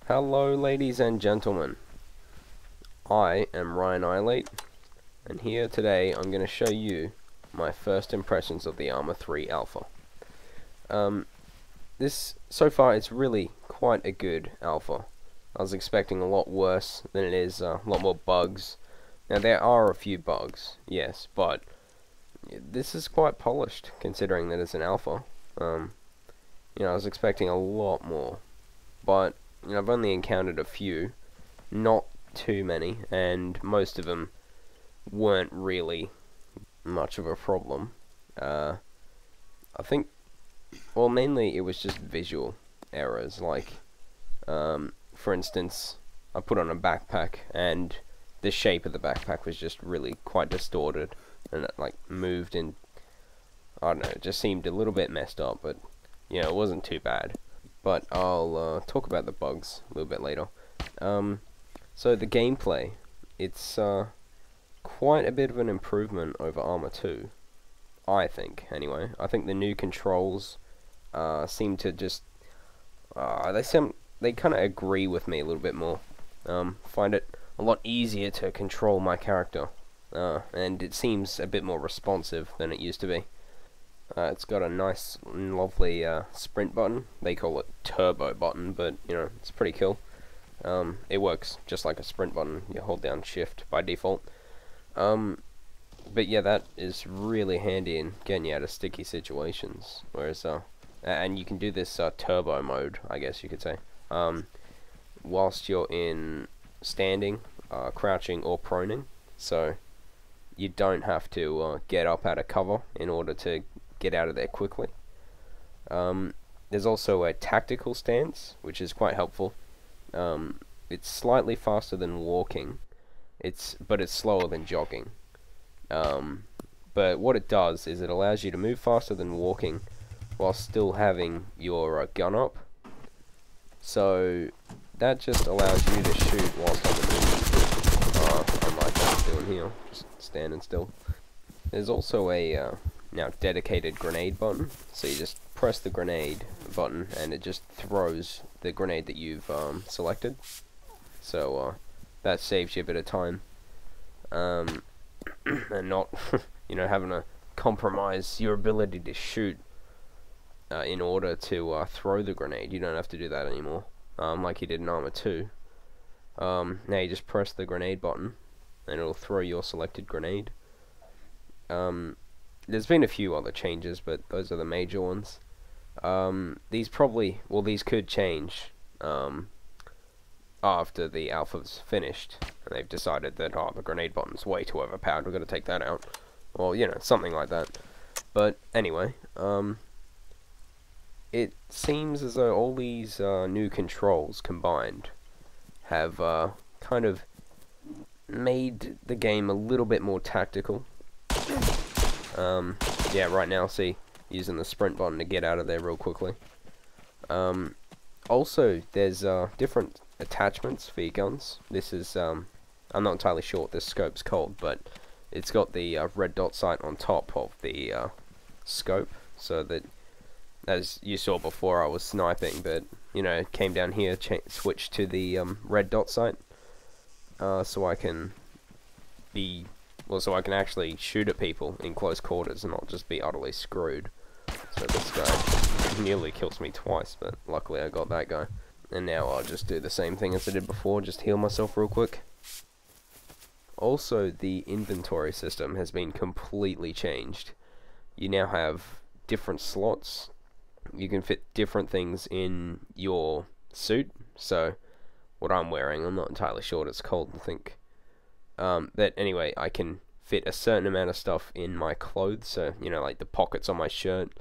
Hello ladies and gentlemen, I am Ryan Eilate, and here today I'm going to show you my first impressions of the Arma 3 Alpha. So far it's really quite a good Alpha. I was expecting a lot worse than it is, a lot more bugs. Now there are a few bugs, yes, but this is quite polished considering that it's an Alpha. I was expecting a lot more, but I've only encountered a few, not too many, and most of them weren't really much of a problem. I think, well, mainly it was just visual errors, like, for instance, I put on a backpack, and the shape of the backpack was just really quite distorted, and it, like, moved in, I don't know, it just seemed a little bit messed up, but, it wasn't too bad. But I'll talk about the bugs a little bit later. So the gameplay, it's quite a bit of an improvement over Arma 2, I think, anyway. I think the new controls seem to just, they kind of agree with me a little bit more. Find it a lot easier to control my character, and it seems a bit more responsive than it used to be. It's got a nice, lovely sprint button. They call it turbo button, but it's pretty cool. It works just like a sprint button. You hold down shift by default. But yeah, that is really handy in getting you out of sticky situations. Whereas, and you can do this turbo mode, I guess you could say, whilst you're in standing, crouching, or proning. So you don't have to get up out of cover in order to get out of there quickly. There's also a tactical stance, which is quite helpful. It's slightly faster than walking, but it's slower than jogging. But what it does is it allows you to move faster than walking while still having your gun up. So that just allows you to shoot whilst on the move, unlike what I'm doing here, just standing still. There's also a now dedicated grenade button, so you just press the grenade button and it just throws the grenade that you've selected. So that saves you a bit of time, and not having to compromise your ability to shoot in order to throw the grenade. You don't have to do that anymore, like you did in Arma 2. Now you just press the grenade button and it'll throw your selected grenade. There's been a few other changes, but those are the major ones. These could change after the alpha's finished, and they've decided that, the grenade button's way too overpowered, we're going to take that out. Well, something like that. But anyway, it seems as though all these new controls combined have kind of made the game a little bit more tactical. Yeah, right now, see, using the sprint button to get out of there real quickly. Also, there's different attachments for your guns. This is, I'm not entirely sure what this scope's called, but it's got the red dot sight on top of the scope, so that, as you saw before, I was sniping, but, it came down here, switched to the red dot sight, so I can actually shoot at people in close quarters and not just be utterly screwed. So this guy nearly kills me twice, but luckily I got that guy. And now I'll just do the same thing as I did before, just heal myself real quick. Also, the inventory system has been completely changed. You now have different slots. You can fit different things in your suit. So, what I'm wearing, I'm not entirely sure what it's called, I think. But anyway, I can fit a certain amount of stuff in my clothes, so, like the pockets on my shirt.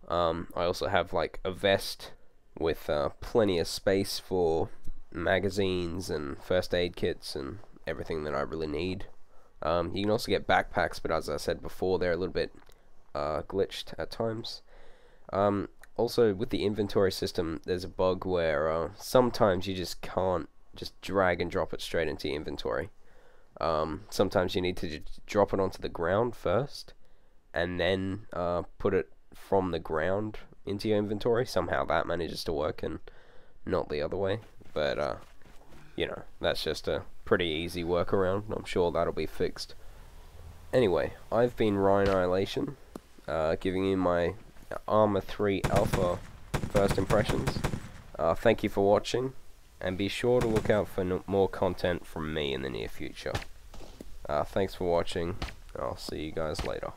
I also have, like, a vest with plenty of space for magazines and first aid kits and everything that I really need. You can also get backpacks, but as I said before, they're a little bit glitched at times. Also, with the inventory system, there's a bug where sometimes you just can't just drag and drop it straight into your inventory. Sometimes you need to drop it onto the ground first, and then put it from the ground into your inventory. Somehow that manages to work, and not the other way. but you know, that's just a pretty easy workaround. I'm sure that'll be fixed. Anyway, I've been Ryan Annihilation, giving you my Arma 3 Alpha first impressions. Thank you for watching, and be sure to look out for more content from me in the near future. Thanks for watching. I'll see you guys later.